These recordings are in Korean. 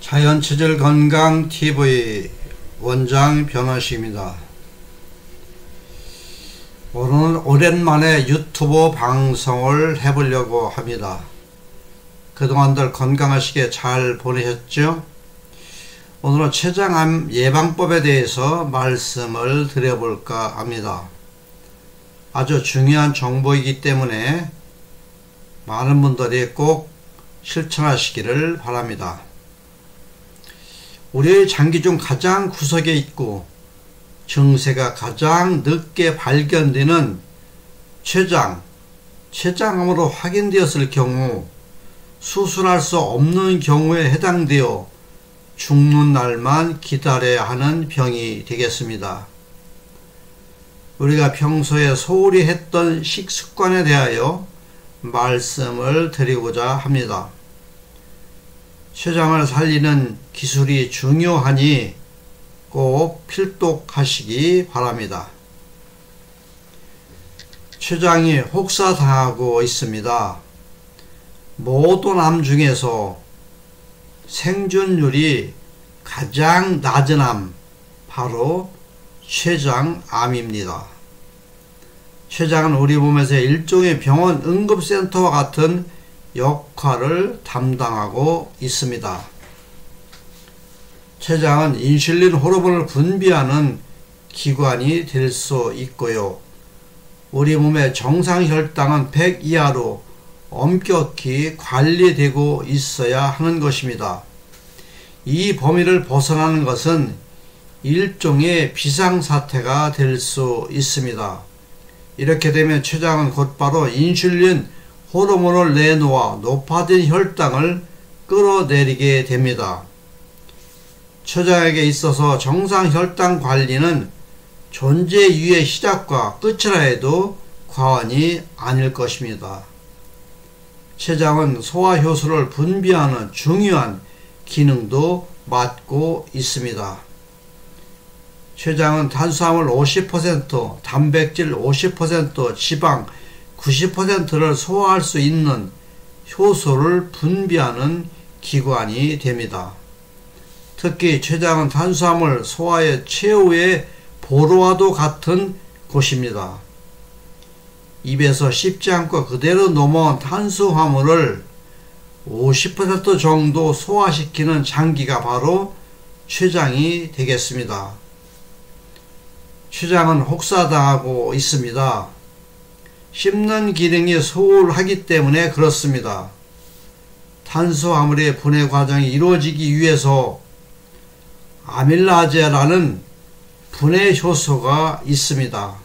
자연체질 건강 TV 원장 변호식입니다. 오늘은 오랜만에 유튜브 방송을 해보려고 합니다. 그동안들 건강하시게 잘 보내셨죠? 오늘은 췌장암 예방법에 대해서 말씀을 드려볼까 합니다. 아주 중요한 정보이기 때문에 많은 분들이 꼭 실천하시기를 바랍니다. 우리의 장기 중 가장 구석에 있고 증세가 가장 늦게 발견되는 췌장암으로 확인되었을 경우 수술할 수 없는 경우에 해당되어 죽는 날만 기다려야 하는 병이 되겠습니다. 우리가 평소에 소홀히 했던 식습관에 대하여 말씀을 드리고자 합니다. 췌장을 살리는 기술이 중요하니 꼭 필독하시기 바랍니다. 췌장이 혹사당하고 있습니다. 모든 암 중에서 생존율이 가장 낮은 암, 바로 췌장암입니다. 췌장은 우리 몸에서 일종의 병원 응급센터와 같은 역할을 담당하고 있습니다. 췌장은 인슐린 호르몬을 분비하는 기관이 될 수 있고요. 우리 몸의 정상 혈당은 100 이하로 엄격히 관리되고 있어야 하는 것입니다. 이 범위를 벗어나는 것은 일종의 비상사태가 될 수 있습니다. 이렇게 되면 췌장은 곧바로 인슐린 호르몬을 내놓아 높아진 혈당을 끌어내리게 됩니다. 췌장에게 있어서 정상 혈당 관리는 존재유의 시작과 끝이라 해도 과언이 아닐 것입니다. 췌장은 소화효소를 분비하는 중요한 기능도 맡고 있습니다. 췌장은 탄수화물 50%, 단백질 50%, 지방 90%를 소화할 수 있는 효소를 분비하는 기관이 됩니다. 특히 췌장은 탄수화물 소화의 최후의 보로와도 같은 곳입니다. 입에서 씹지 않고 그대로 넘어온 탄수화물을 50% 정도 소화시키는 장기가 바로 췌장이 되겠습니다. 췌장은 혹사당하고 있습니다. 씹는 기능이 소홀하기 때문에 그렇습니다. 탄수화물의 분해 과정이 이루어지기 위해서 아밀라제라는 분해 효소가 있습니다.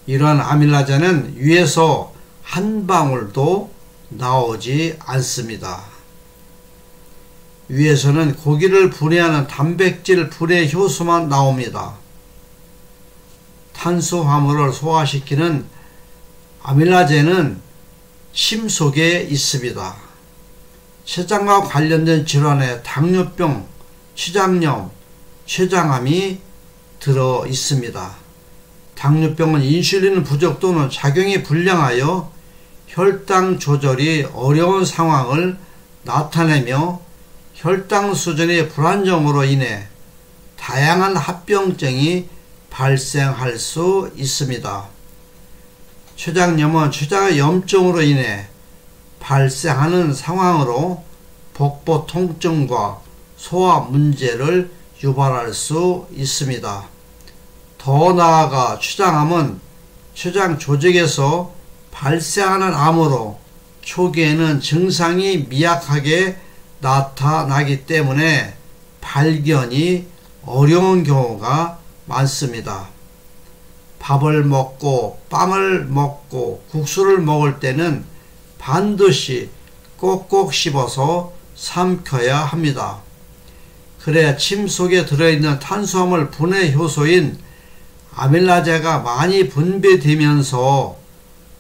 이러한 아밀라제는 위에서 한 방울도 나오지 않습니다. 위에서는 고기를 분해하는 단백질 분해 효소만 나옵니다. 탄수화물을 소화시키는 아밀라제는 침 속에 있습니다. 췌장과 관련된 질환에 당뇨병, 췌장염, 췌장암이 들어 있습니다. 당뇨병은 인슐린 부족 또는 작용이 불량하여 혈당 조절이 어려운 상황을 나타내며 혈당 수준의 불안정으로 인해 다양한 합병증이 발생할 수 있습니다. 췌장염은 췌장의 염증으로 인해 발생하는 상황으로 복부 통증과 소화 문제를 유발할 수 있습니다. 더 나아가 췌장암은 췌장 조직에서 발생하는 암으로 초기에는 증상이 미약하게 나타나기 때문에 발견이 어려운 경우가 많습니다. 밥을 먹고 빵을 먹고 국수를 먹을 때는 반드시 꼭꼭 씹어서 삼켜야 합니다. 그래야 침 속에 들어있는 탄수화물 분해 효소인 아밀라제가 많이 분비되면서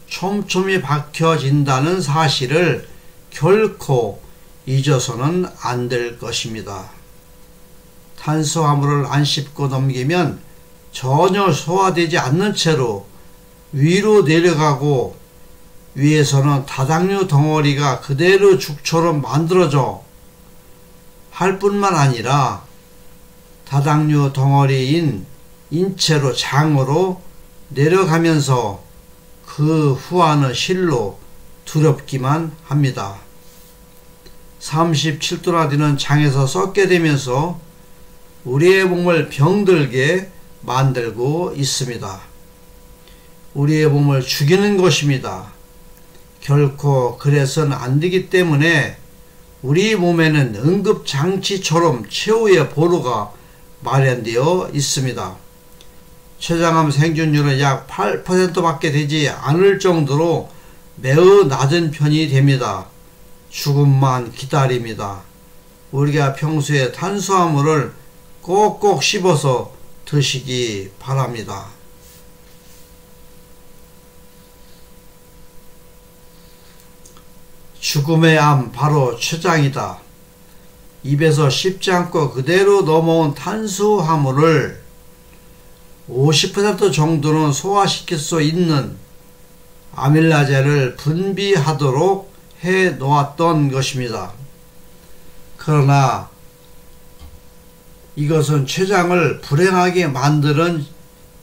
촘촘히 박혀진다는 사실을 결코 잊어서는 안 될 것입니다. 탄수화물을 안 씹고 넘기면 전혀 소화되지 않는 채로 위로 내려가고 위에서는 다당류 덩어리가 그대로 죽처럼 만들어져 할 뿐만 아니라 다당류 덩어리인 인체로 장으로 내려가면서 그 후하는 실로 두렵기만 합니다. 37도나 되는 장에서 썩게 되면서 우리의 몸을 병들게 만들고 있습니다. 우리의 몸을 죽이는 것입니다. 결코 그래서는 안 되기 때문에 우리 몸에는 응급장치처럼 최후의 보루가 마련되어 있습니다. 췌장암 생존율은 약 8%밖에 되지 않을 정도로 매우 낮은 편이 됩니다. 죽음만 기다립니다. 우리가 평소에 탄수화물을 꼭꼭 씹어서 드시기 바랍니다. 죽음의 암 바로 췌장이다. 입에서 씹지 않고 그대로 넘어온 탄수화물을 50% 정도는 소화시킬 수 있는 아밀라제를 분비하도록 해 놓았던 것입니다. 그러나 이것은 췌장을 불행하게 만드는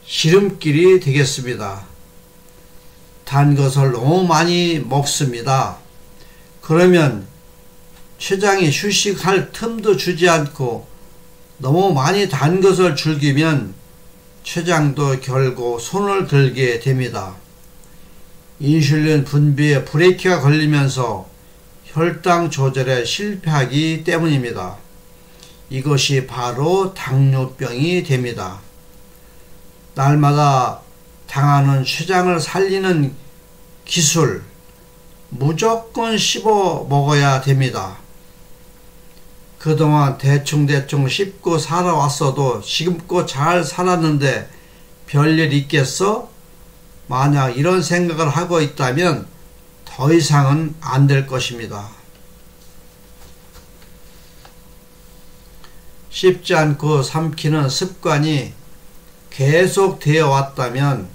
지름길이 되겠습니다. 단 것을 너무 많이 먹습니다. 그러면 췌장이 휴식할 틈도 주지 않고 너무 많이 단 것을 즐기면 췌장도 결국 손을 들게 됩니다. 인슐린 분비에 브레이크가 걸리면서 혈당 조절에 실패하기 때문입니다. 이것이 바로 당뇨병이 됩니다. 날마다 당하는 췌장을 살리는 기술, 무조건 씹어 먹어야 됩니다. 그동안 대충 씹고 살아왔어도 지금껏 잘 살았는데 별일 있겠어? 만약 이런 생각을 하고 있다면 더 이상은 안 될 것입니다. 씹지 않고 삼키는 습관이 계속 되어 왔다면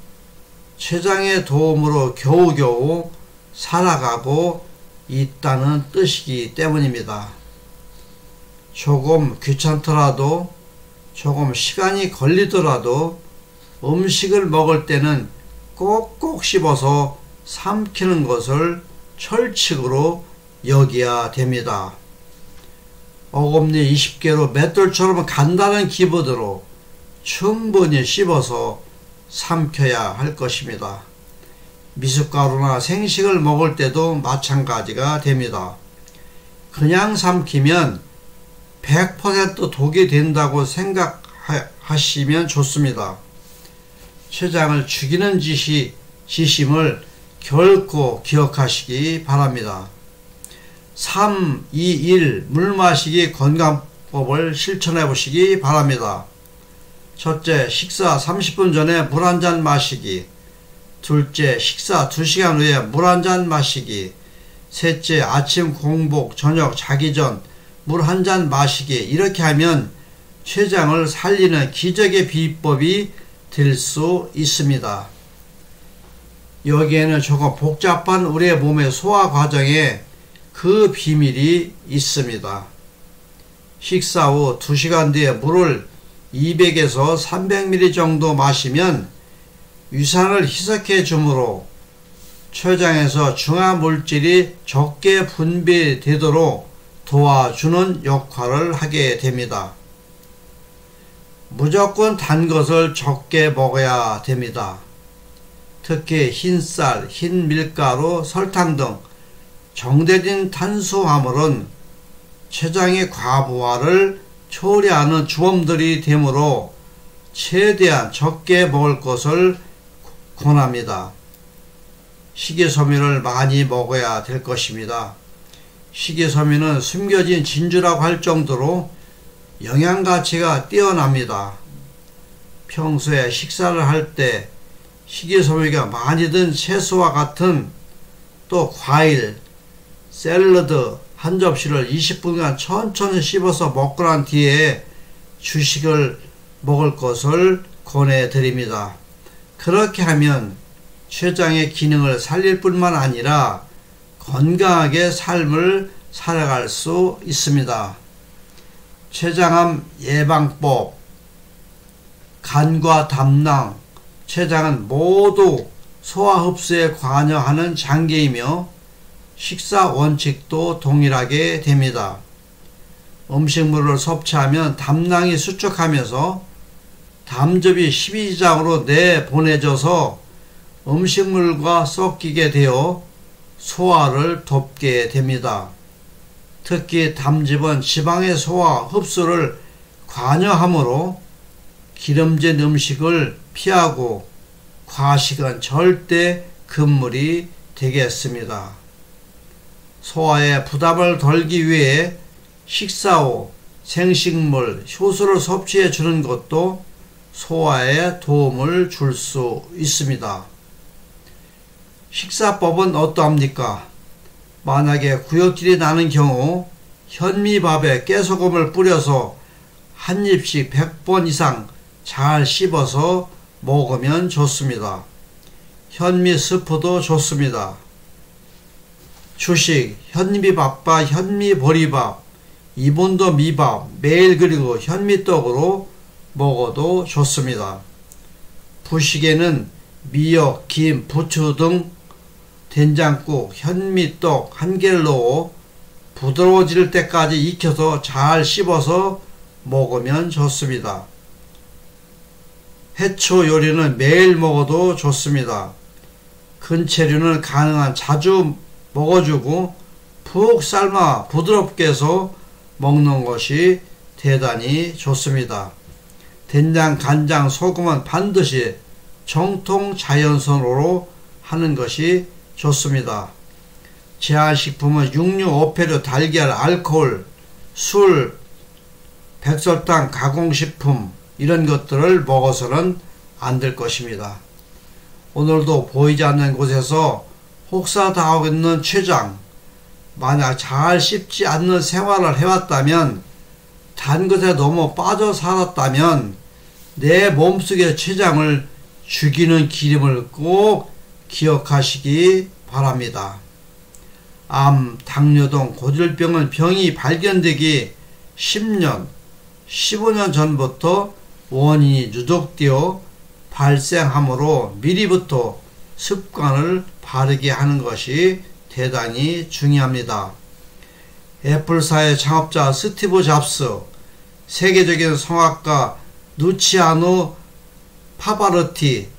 췌장의 도움으로 겨우겨우 살아가고 있다는 뜻이기 때문입니다. 조금 귀찮더라도 조금 시간이 걸리더라도 음식을 먹을 때는 꼭꼭 씹어서 삼키는 것을 철칙으로 여겨야 됩니다. 어금니 20개로 맷돌처럼 간다는 기분으로 충분히 씹어서 삼켜야 할 것입니다. 미숫가루나 생식을 먹을 때도 마찬가지가 됩니다. 그냥 삼키면 100% 독이 된다고 생각하시면 좋습니다. 췌장을 죽이는 지심을 결코 기억하시기 바랍니다. 3, 2, 1 물 마시기 건강법을 실천해 보시기 바랍니다. 첫째, 식사 30분 전에 물 한 잔 마시기. 둘째, 식사 2시간 후에 물 한 잔 마시기. 셋째, 아침 공복, 저녁 자기 전 물 한 잔 마시기. 이렇게 하면 췌장을 살리는 기적의 비법이 될 수 있습니다. 여기에는 조금 복잡한 우리의 몸의 소화 과정에 그 비밀이 있습니다. 식사 후 2시간 뒤에 물을 200에서 300ml 정도 마시면 위산을 희석해 주므로 췌장에서 중화물질이 적게 분비되도록 도와주는 역할을 하게 됩니다. 무조건 단 것을 적게 먹어야 됩니다. 특히 흰쌀, 흰 밀가루, 설탕 등 정제된 탄수화물은 췌장의 과부하를 초래하는 주범들이 되므로 최대한 적게 먹을 것을 권합니다. 식이섬유를 많이 먹어야 될 것입니다. 식이섬유는 숨겨진 진주라고 할 정도로 영양가치가 뛰어납니다. 평소에 식사를 할 때 식이섬유가 많이 든 채소와 같은 또 과일, 샐러드 한 접시를 20분간 천천히 씹어서 먹고 난 뒤에 주식을 먹을 것을 권해드립니다. 그렇게 하면 췌장의 기능을 살릴 뿐만 아니라 건강하게 삶을 살아갈 수 있습니다. 췌장암 예방법, 간과 담낭, 췌장은 모두 소화 흡수에 관여하는 장기이며 식사 원칙도 동일하게 됩니다. 음식물을 섭취하면 담낭이 수축하면서 담즙이 십이지장으로 내보내져서 음식물과 섞이게 되어 소화를 돕게 됩니다. 특히 담즙은 지방의 소화 흡수를 관여하므로 기름진 음식을 피하고 과식은 절대 금물이 되겠습니다. 소화에 부담을 덜기 위해 식사 후 생식물, 효소를 섭취해 주는 것도 소화에 도움을 줄 수 있습니다. 식사법은 어떠합니까? 만약에 구역질이 나는 경우 현미밥에 깨소금을 뿌려서 한 입씩 100번 이상 잘 씹어서 먹으면 좋습니다. 현미 스프도 좋습니다. 주식, 현미밥과 현미보리밥, 이분도 미밥, 매일 그리고 현미떡으로 먹어도 좋습니다. 부식에는 미역, 김, 부추 등 된장국, 현미떡 한 개를 넣어 부드러워질 때까지 익혀서 잘 씹어서 먹으면 좋습니다. 해초 요리는 매일 먹어도 좋습니다. 근체류는 가능한 자주 먹어주고 푹 삶아 부드럽게 해서 먹는 것이 대단히 좋습니다. 된장, 간장, 소금은 반드시 정통 자연선으로 하는 것이 좋습니다. 제한식품은 육류, 어패류, 달걀, 알코올, 술, 백설탕, 가공식품 이런 것들을 먹어서는 안 될 것입니다. 오늘도 보이지 않는 곳에서 혹사당하고 있는 췌장, 만약 잘 씹지 않는 생활을 해왔다면, 단 것에 너무 빠져 살았다면 내 몸속의 췌장을 죽이는 기름을 꼭 기억하시기 바랍니다. 암, 당뇨 등 고질병은 병이 발견되기 10년, 15년 전부터 원인이 누적되어 발생하므로 미리부터 습관을 바르게 하는 것이 대단히 중요합니다. 애플사의 창업자 스티브 잡스, 세계적인 성악가 루치아노 파바로티,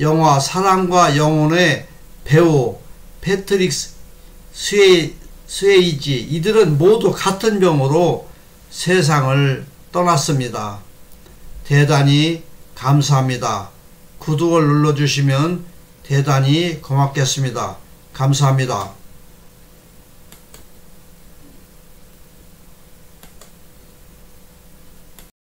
영화 사랑과 영혼의 배우 패트릭 스웨이지, 이들은 모두 같은 병으로 세상을 떠났습니다. 대단히 감사합니다. 구독을 눌러주시면 대단히 고맙겠습니다. 감사합니다.